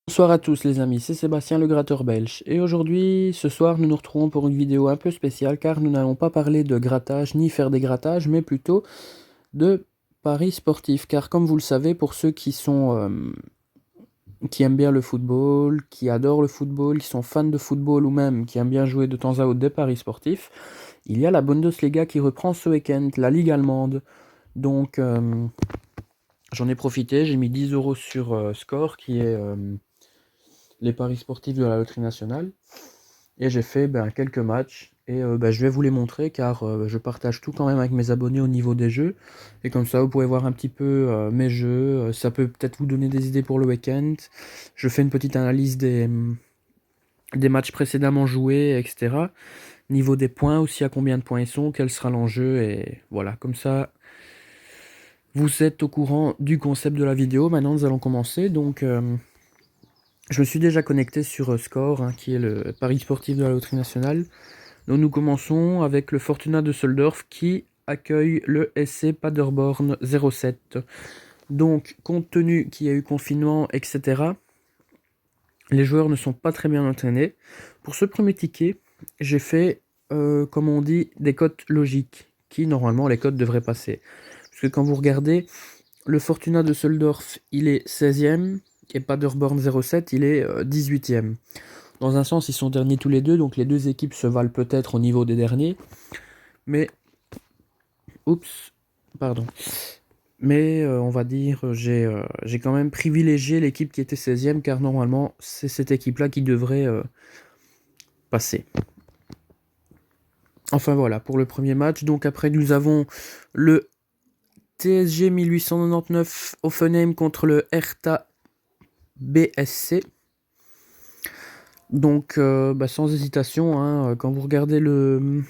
Bonsoir à tous les amis, c'est Sébastien le gratteur belge et aujourd'hui, ce soir, nous nous retrouvons pour une vidéo un peu spéciale car nous n'allons pas parler de grattage ni faire des grattages mais plutôt de paris sportifs car comme vous le savez, pour ceux qui aiment bien le football, qui adorent le football, qui sont fans de football ou même qui aiment bien jouer de temps à autre des paris sportifs, il y a la Bundesliga qui reprend ce week-end, la Ligue allemande. Donc j'en ai profité, j'ai mis 10 euros sur Score qui est les paris sportifs de la loterie nationale. Et j'ai fait quelques matchs. Et je vais vous les montrer car je partage tout quand même avec mes abonnés au niveau des jeux. Et comme ça, vous pouvez voir un petit peu mes jeux. Ça peut peut-être vous donner des idées pour le week-end. Je fais une petite analyse des matchs précédemment joués, etc. Niveau des points aussi, à combien de points ils sont, quel sera l'enjeu. Et voilà, comme ça, vous êtes au courant du concept de la vidéo. Maintenant, nous allons commencer. Donc, je me suis déjà connecté sur Score, hein, qui est le pari sportif de la loterie nationale. Donc nous commençons avec le Fortuna Düsseldorf qui accueille le SC Paderborn 07. Donc compte tenu qu'il y a eu confinement, etc., les joueurs ne sont pas très bien entraînés. Pour ce premier ticket, j'ai fait, comme on dit, des cotes logiques, qui normalement les cotes devraient passer. Parce que quand vous regardez, le Fortuna Düsseldorf, il est 16e, et Paderborn 07, il est 18e. Dans un sens, ils sont derniers tous les deux, donc les deux équipes se valent peut-être au niveau des derniers. Mais, oups, pardon. Mais on va dire, j'ai quand même privilégié l'équipe qui était 16e, car normalement, c'est cette équipe-là qui devrait passer. Enfin voilà, pour le premier match. Donc après, nous avons le TSG 1899 Offenheim contre le Hertha BSC. Donc, sans hésitation, hein, quand vous regardez le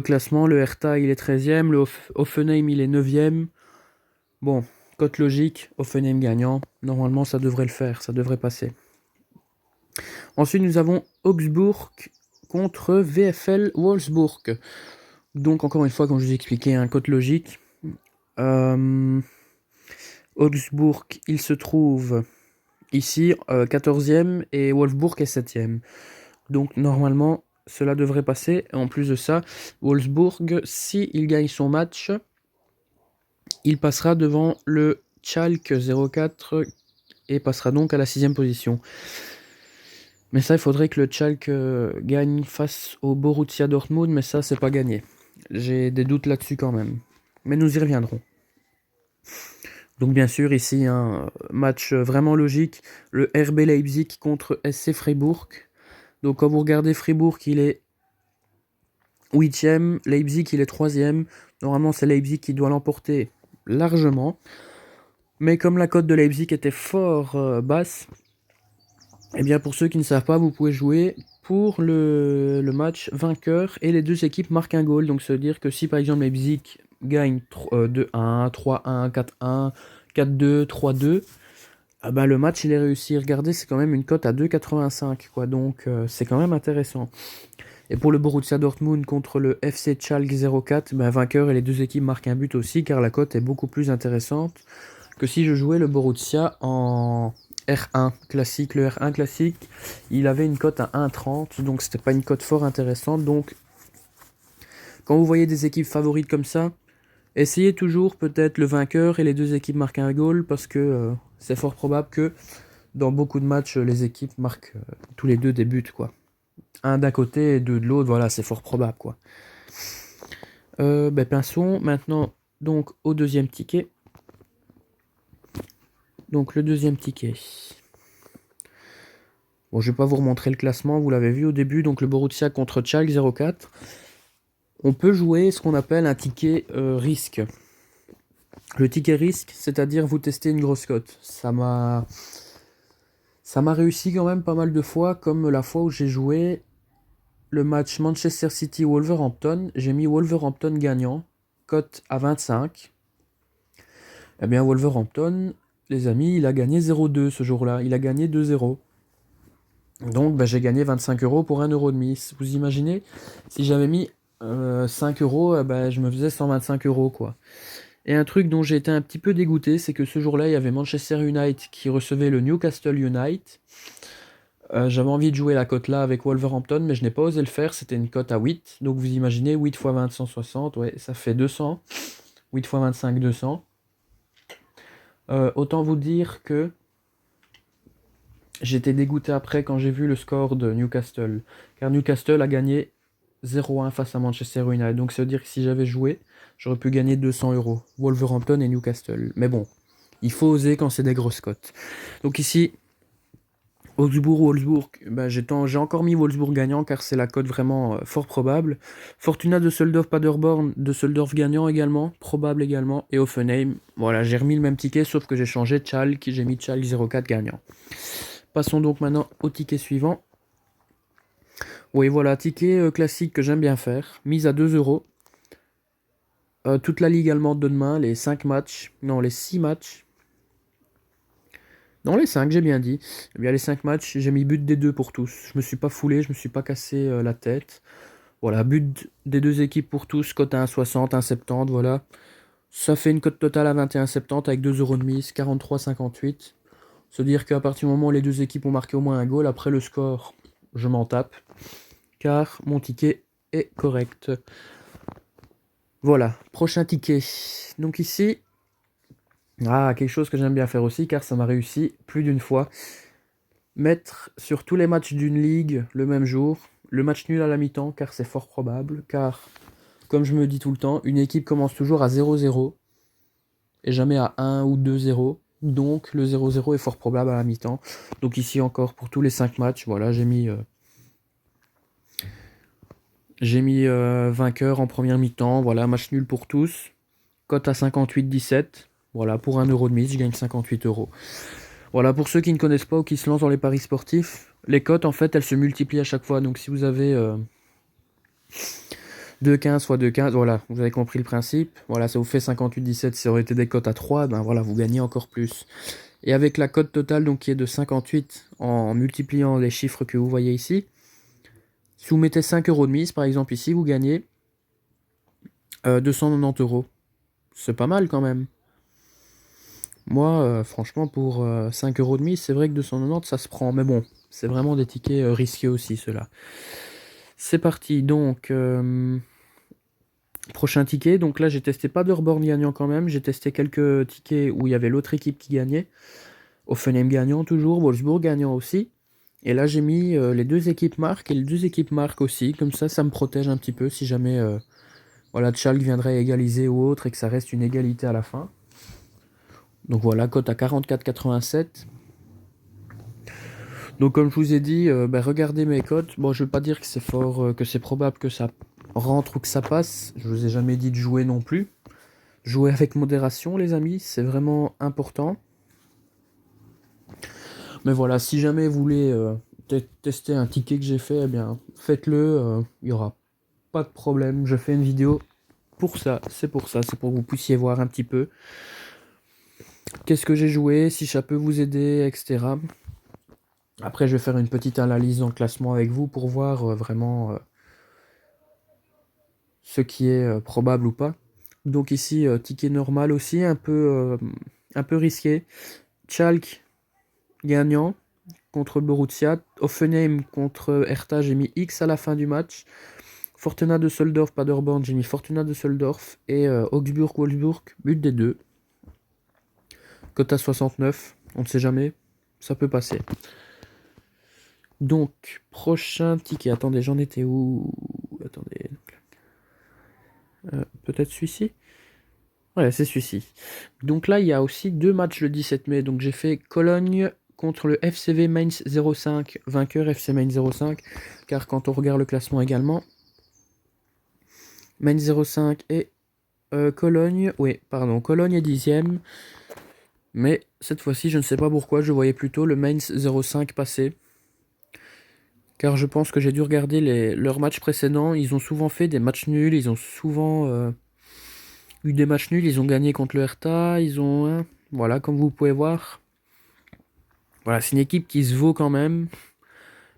classement, le Hertha il est 13e, le Offenheim il est 9e. Bon, cote logique, Offenheim gagnant. Normalement ça devrait le faire, ça devrait passer. Ensuite nous avons Augsbourg contre VfL Wolfsburg. Donc encore une fois, comme je vous ai expliqué, un cote logique. Augsbourg il se trouve ici 14e et Wolfsburg est 7e. Donc normalement cela devrait passer. En plus de ça, Wolfsburg, s'il gagne son match, il passera devant le Schalke 04 et passera donc à la 6e position. Mais ça, il faudrait que le Schalke gagne face au Borussia Dortmund, mais ça, c'est pas gagné. J'ai des doutes là-dessus quand même. Mais nous y reviendrons. Donc bien sûr, ici, un match vraiment logique. Le RB Leipzig contre SC Freiburg. Donc quand vous regardez Fribourg, il est 8e, Leipzig, il est 3e. Normalement, c'est Leipzig qui doit l'emporter largement. Mais comme la cote de Leipzig était fort basse, eh bien pour ceux qui ne savent pas, vous pouvez jouer pour le match vainqueur et les deux équipes marquent un goal. Donc ça veut dire que si par exemple Leipzig gagne 2-1, 3-1, 4-1, 4-2, 3-2, ah bah, le match il est réussi. Regardez, c'est quand même une cote à 2,85 quoi. Donc c'est quand même intéressant. Et pour le Borussia Dortmund contre le FC Schalke 04, vainqueur et les deux équipes marquent un but aussi, car la cote est beaucoup plus intéressante que si je jouais le Borussia en R1 classique. Le R1 classique, il avait une cote à 1,30, donc c'était pas une cote fort intéressante. Donc quand vous voyez des équipes favorites comme ça, essayez toujours peut-être le vainqueur et les deux équipes marquent un goal, parce que c'est fort probable que dans beaucoup de matchs, les équipes marquent tous les deux des buts, quoi. Un d'un côté et deux de l'autre, voilà, c'est fort probable, quoi. Passons maintenant donc au deuxième ticket. Donc le deuxième ticket. Bon, je vais pas vous remontrer le classement, vous l'avez vu au début, donc le Borussia contre Schalke 04. On peut jouer ce qu'on appelle un ticket risque. Le ticket risque, c'est-à-dire vous testez une grosse cote. Ça m'a réussi quand même pas mal de fois, comme la fois où j'ai joué le match Manchester City-Wolverhampton. J'ai mis Wolverhampton gagnant, cote à 25. Eh bien Wolverhampton, les amis, il a gagné 0-2 ce jour-là, il a gagné 2-0. Donc j'ai gagné 25 euros pour 1,5 €. Vous imaginez, si j'avais mis 5 euros, je me faisais 125 euros, quoi. Et un truc dont j'ai été un petit peu dégoûté, c'est que ce jour-là, il y avait Manchester United qui recevait le Newcastle United. J'avais envie de jouer la cote là avec Wolverhampton, mais je n'ai pas osé le faire. C'était une cote à 8. Donc vous imaginez, 8 fois 20, 160, ouais, ça fait 200. 8 fois 25, 200. Autant vous dire que j'étais dégoûté après quand j'ai vu le score de Newcastle. Car Newcastle a gagné 0-1 face à Manchester United. Donc ça veut dire que si j'avais joué, j'aurais pu gagner 200 euros. Wolverhampton et Newcastle. Mais bon, il faut oser quand c'est des grosses cotes. Donc ici, Wolfsburg, bah, j'ai encore mis Wolfsburg gagnant car c'est la cote vraiment fort probable. Fortuna de Düsseldorf, Paderborn, de Düsseldorf gagnant également, probable également. Et Offenheim, voilà, j'ai remis le même ticket sauf que j'ai changé Schalke, j'ai mis Schalke 04 gagnant. Passons donc maintenant au ticket suivant. Oui, voilà, ticket classique que j'aime bien faire, mise à 2 euros. Toute la ligue allemande de demain, les 5 matchs, non, les 6 matchs. Non, les 5, j'ai bien dit. Eh bien, les 5 matchs, j'ai mis but des deux pour tous. Je me suis pas foulé, je me suis pas cassé la tête. Voilà, but des deux équipes pour tous, cote à 1,60, 1,70, voilà. Ça fait une cote totale à 21,70 avec 2 euros de mise, 43,58. Se dire qu'à partir du moment où les deux équipes ont marqué au moins un goal, après le score, je m'en tape. Car mon ticket est correct. Voilà, prochain ticket. Donc ici, quelque chose que j'aime bien faire aussi, car ça m'a réussi plus d'une fois. Mettre sur tous les matchs d'une ligue le même jour, le match nul à la mi-temps, car c'est fort probable, car, comme je me dis tout le temps, une équipe commence toujours à 0-0, et jamais à 1 ou 2-0, donc le 0-0 est fort probable à la mi-temps. Donc ici encore, pour tous les 5 matchs, voilà, j'ai mis vainqueur en première mi-temps, voilà, match nul pour tous, cote à 58,17, voilà, pour 1 euro de mise, je gagne 58 euros. Voilà, pour ceux qui ne connaissent pas ou qui se lancent dans les paris sportifs, les cotes, en fait, elles se multiplient à chaque fois. Donc, si vous avez 2,15 fois 2,15, voilà, vous avez compris le principe. Voilà, ça vous fait 58,17. Si ça aurait été des cotes à 3, ben voilà, vous gagnez encore plus. Et avec la cote totale, donc, qui est de 58, en multipliant les chiffres que vous voyez ici, si vous mettez 5 euros de mise, par exemple, ici, vous gagnez 290 euros. C'est pas mal quand même. Moi, franchement, pour 5 euros de mise, c'est vrai que 290, ça se prend. Mais bon, c'est vraiment des tickets risqués aussi, ceux-là. C'est parti, donc, prochain ticket. Donc là, j'ai testé pas Paderborn gagnant quand même. J'ai testé quelques tickets où il y avait l'autre équipe qui gagnait. Offenheim gagnant toujours, Wolfsburg gagnant aussi. Et là, j'ai mis les deux équipes marquent et les deux équipes marquent aussi. Comme ça me protège un petit peu si jamais voilà, Schalke viendrait égaliser ou autre et que ça reste une égalité à la fin. Donc voilà, cote à 44,87. Donc comme je vous ai dit, regardez mes cotes. Bon, je ne veux pas dire que c'est fort, que c'est probable que ça rentre ou que ça passe. Je vous ai jamais dit de jouer non plus. Jouez avec modération, les amis, c'est vraiment important. Mais voilà, si jamais vous voulez tester un ticket que j'ai fait, eh bien, faites-le. Il n'y aura pas de problème. Je fais une vidéo pour ça. C'est pour ça. C'est pour que vous puissiez voir un petit peu qu'est-ce que j'ai joué, si ça peut vous aider, etc. Après, je vais faire une petite analyse dans le classement avec vous pour voir vraiment ce qui est probable ou pas. Donc ici, ticket normal aussi, un peu risqué. Schalke gagnant contre le Borussia. Offenheim contre Hertha, j'ai mis X à la fin du match. Fortuna de Düsseldorf, Paderborn, j'ai mis Fortuna de Düsseldorf. Et Augsburg, Wolfsburg, but des deux. Cote à 69, on ne sait jamais, ça peut passer. Donc, prochain ticket. Attendez, j'en étais où? Attendez. Peut-être celui-ci? Ouais, c'est celui-ci. Donc là, il y a aussi deux matchs le 17 mai. Donc j'ai fait Cologne contre le FCV Mainz 05, vainqueur FC Mainz 05. Car quand on regarde le classement également, Mainz 05 et Cologne, oui, pardon, Cologne est 10e. Mais cette fois-ci, je ne sais pas pourquoi, je voyais plutôt le Mainz 05 passer. Car je pense que j'ai dû regarder leurs matchs précédents. Ils ont souvent fait des matchs nuls, ils ont souvent eu des matchs nuls, ils ont gagné contre le Hertha, ils ont... voilà, comme vous pouvez voir. Voilà, c'est une équipe qui se vaut quand même,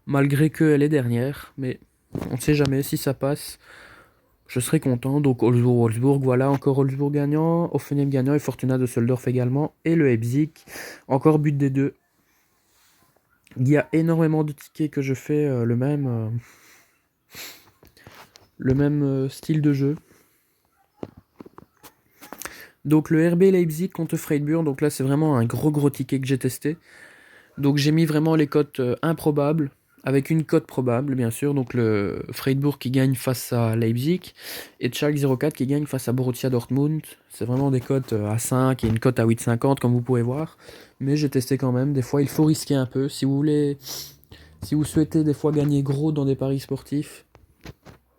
malgré qu'elle est dernière, mais on ne sait jamais si ça passe. Je serais content. Donc Wolfsburg, voilà, encore Wolfsburg gagnant, Hoffenheim gagnant et Fortuna Düsseldorf également. Et le Leipzig, encore but des deux. Il y a énormément de tickets que je fais le même style de jeu. Donc le RB Leipzig contre Freiburg, donc là c'est vraiment un gros ticket que j'ai testé. Donc j'ai mis vraiment les cotes improbables, avec une cote probable bien sûr, donc le Freiburg qui gagne face à Leipzig, et Schalke 04 qui gagne face à Borussia Dortmund. C'est vraiment des cotes à 5 et une cote à 8,50 comme vous pouvez voir. Mais j'ai testé quand même, des fois il faut risquer un peu. Si vous souhaitez des fois gagner gros dans des paris sportifs,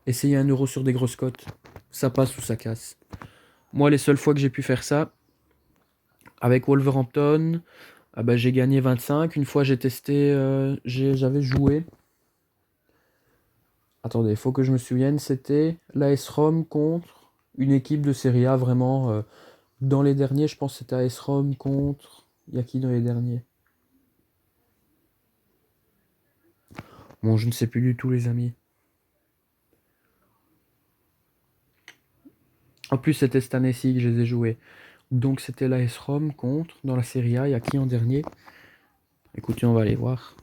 essayez 1 euro sur des grosses cotes. Ça passe ou ça casse. Moi les seules fois que j'ai pu faire ça, avec Wolverhampton, ah bah, j'ai gagné 25. Une fois, j'ai testé, j'avais joué. Attendez, il faut que je me souvienne. C'était l'AS Rome contre une équipe de Serie A, vraiment. Dans les derniers, je pense que c'était AS Rome contre. Il y a qui dans les derniers? Bon, je ne sais plus du tout, les amis. En plus, c'était cette année-ci que je les ai joués. Donc, c'était l'AS Rome contre, dans la Serie A. Il y a qui en dernier? Écoutez, on va aller voir.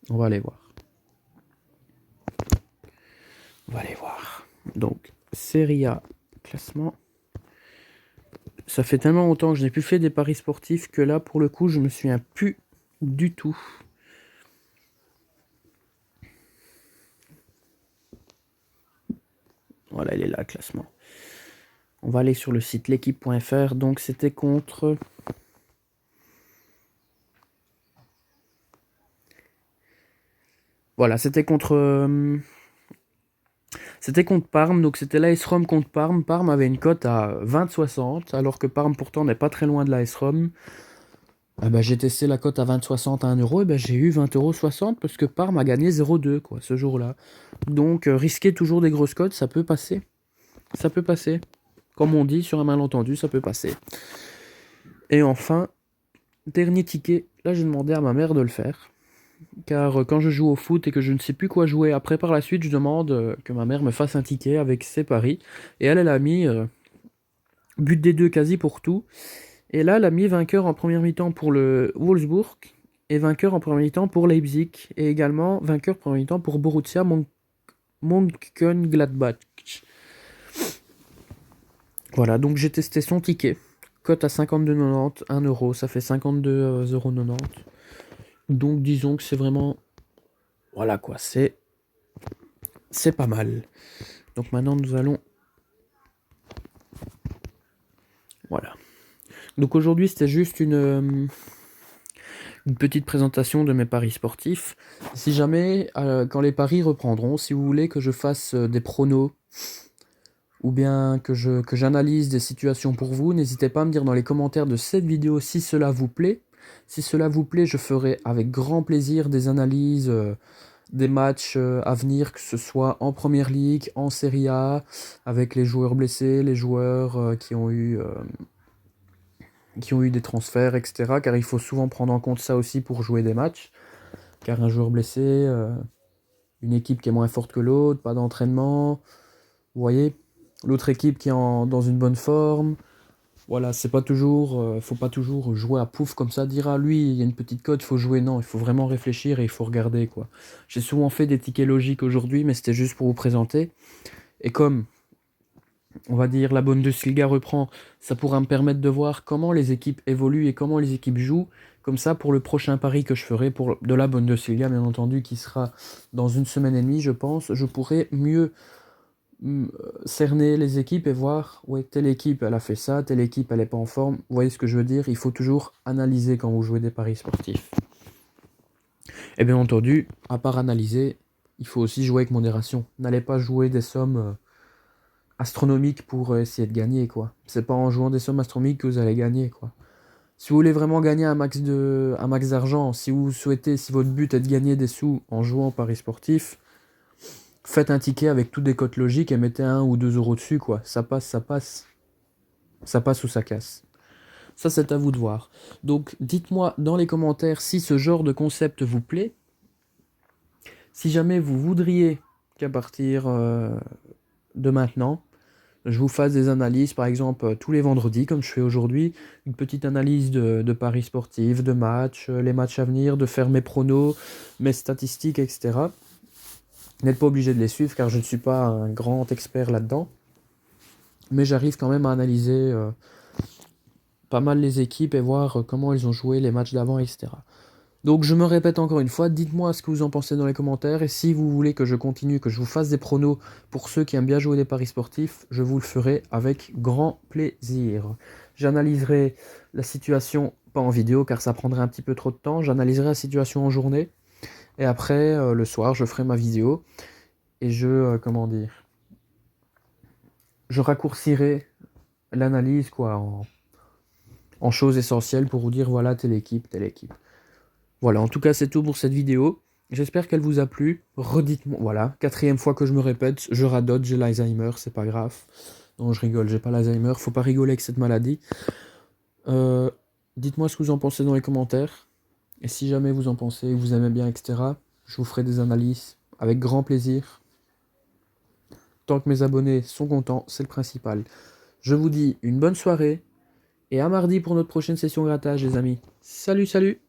On va aller voir. On va aller voir. Donc, Serie A, classement. Ça fait tellement longtemps que je n'ai plus fait des paris sportifs que là, pour le coup, je me souviens plus du tout. Voilà, il est là, le classement. On va aller sur le site l'équipe.fr. Donc, c'était contre... Voilà, c'était contre... C'était contre Parme, donc c'était l'AS Rome contre Parme. Parme avait une cote à 20,60, alors que Parme pourtant n'est pas très loin de l'AS Rome. Ah bah, j'ai testé la cote à 20,60 à 1 euro, et bah, j'ai eu 20,60 € parce que Parme a gagné 0,2 quoi, ce jour-là. Donc risquer toujours des grosses cotes, ça peut passer. Ça peut passer. Comme on dit, sur un malentendu, ça peut passer. Et enfin, dernier ticket, là j'ai demandé à ma mère de le faire. Car quand je joue au foot et que je ne sais plus quoi jouer après par la suite, je demande que ma mère me fasse un ticket avec ses paris. Et elle a mis but des deux quasi pour tout. Et là, elle a mis vainqueur en première mi-temps pour le Wolfsburg et vainqueur en première mi-temps pour Leipzig. Et également vainqueur en première mi-temps pour Borussia Mönchengladbach. Voilà, donc j'ai testé son ticket. Cote à 52,90, 1 euro, ça fait 52,90 €. Donc disons que c'est vraiment... Voilà quoi, c'est pas mal. Donc maintenant nous allons... Voilà. Donc aujourd'hui c'était juste une petite présentation de mes paris sportifs. Si jamais, quand les paris reprendront, si vous voulez que je fasse des pronos, ou bien que j'analyse des situations pour vous, n'hésitez pas à me dire dans les commentaires de cette vidéo si cela vous plaît. Si cela vous plaît, je ferai avec grand plaisir des analyses des matchs à venir, que ce soit en Première Ligue, en Serie A, avec les joueurs blessés, les joueurs qui ont eu des transferts, etc. Car il faut souvent prendre en compte ça aussi pour jouer des matchs. Car un joueur blessé, une équipe qui est moins forte que l'autre, pas d'entraînement, vous voyez, l'autre équipe qui est dans une bonne forme. Voilà, c'est pas toujours, faut pas toujours jouer à pouf comme ça, dire ah lui il y a une petite cote, il faut jouer. Non, il faut vraiment réfléchir et il faut regarder quoi. J'ai souvent fait des tickets logiques aujourd'hui, mais c'était juste pour vous présenter. Et comme on va dire la Bundesliga reprend, ça pourra me permettre de voir comment les équipes évoluent et comment les équipes jouent. Comme ça, pour le prochain pari que je ferai de la Bundesliga, bien entendu, qui sera dans une semaine et demie, je pense, je pourrai mieux cerner les équipes et voir, ouais, telle équipe elle a fait ça, telle équipe elle est pas en forme. Vous voyez ce que je veux dire? Il faut toujours analyser quand vous jouez des paris sportifs. Et bien entendu, à part analyser, il faut aussi jouer avec modération. N'allez pas jouer des sommes astronomiques pour essayer de gagner, quoi. C'est pas en jouant des sommes astronomiques que vous allez gagner, quoi. Si vous voulez vraiment gagner un max d'argent, si vous souhaitez, si votre but est de gagner des sous en jouant au paris sportif, faites un ticket avec toutes des cotes logiques et mettez 1 ou 2 euros dessus, quoi. Ça passe, ça passe. Ça passe ou ça casse. Ça, c'est à vous de voir. Donc, dites-moi dans les commentaires si ce genre de concept vous plaît. Si jamais vous voudriez qu'à partir de maintenant, je vous fasse des analyses, par exemple, tous les vendredis, comme je fais aujourd'hui, une petite analyse de paris sportifs, de matchs, les matchs à venir, de faire mes pronos, mes statistiques, etc. Vous n'êtes pas obligé de les suivre car je ne suis pas un grand expert là-dedans, mais j'arrive quand même à analyser pas mal les équipes et voir comment ils ont joué les matchs d'avant, etc. Donc je me répète encore une fois, dites-moi ce que vous en pensez dans les commentaires, et si vous voulez que je continue, que je vous fasse des pronos pour ceux qui aiment bien jouer des paris sportifs, je vous le ferai avec grand plaisir. J'analyserai la situation, pas en vidéo car ça prendrait un petit peu trop de temps, j'analyserai la situation en journée, et après, le soir, je ferai ma vidéo, et comment dire, je raccourcirai l'analyse quoi, en choses essentielles pour vous dire voilà, telle équipe, telle équipe. Voilà, en tout cas, c'est tout pour cette vidéo. J'espère qu'elle vous a plu. Redites-moi, voilà, 4e fois que je me répète, je radote, j'ai l'Alzheimer, c'est pas grave. Non, je rigole, j'ai pas l'Alzheimer, faut pas rigoler avec cette maladie. Euh, Dites-moi ce que vous en pensez dans les commentaires. Et si jamais vous en pensez, vous aimez bien, etc., je vous ferai des analyses avec grand plaisir. Tant que mes abonnés sont contents, c'est le principal. Je vous dis une bonne soirée et à mardi pour notre prochaine session grattage, les amis. Salut, salut!